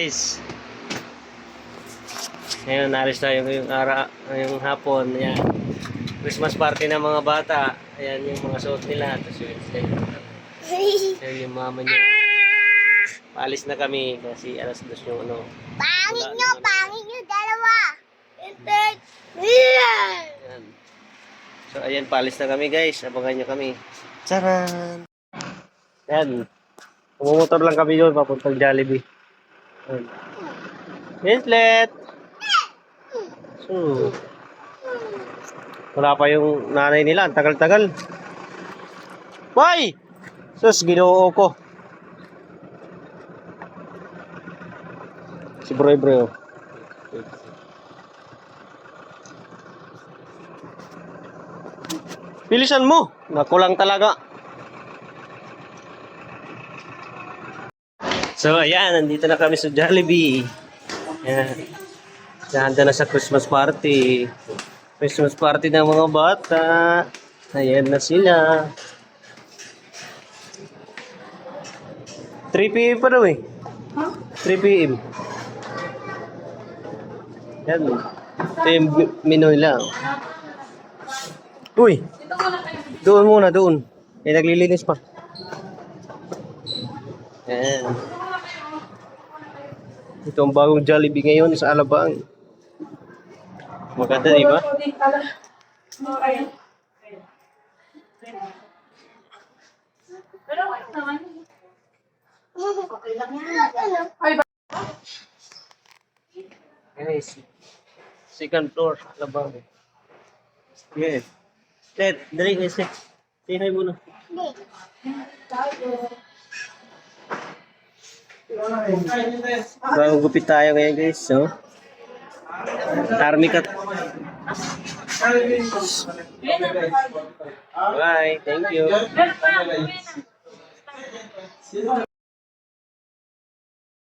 Guys, ngayon naalis tayo ngayong hapon. Ayan. Christmas party ng mga bata. Ayan yung mga suot nila. Tapos ayan yung mama niya. Paalis na kami kasi alas 2 yung ano. Pangit nyo, dalawa. Ayan. So ayan, paalis na kami guys. Abangan nyo kami. Charan! Ayan. Pumotor lang kami doon papuntang Jollibee. Ayan. Winslet! So, wala pa yung nanay nila. Ang tagal-tagal. Boy! Sus, ginoo ko. Si Bro. Bilisan mo. Nakulang talaga. So, ayan. Nandito na kami sa Jollibee. Ayan. Nahanda na sa Christmas party. Christmas party ng mga bata. Ayan na sila. 3 PM pa daw eh. 3 PM. Yan. Ito yung menu nila. Uy! Doon muna, doon. Eh, naglilinis pa. Ayan. Ito ang bagong Jollibee ngayon sa Alabang. Maganda, di ba? Guys, second floor, Alabang. Yes. Ted, dali guys. Say hi muna. Bagong gupit tayo ngayon guys. So, army cut. Bye. Thank you.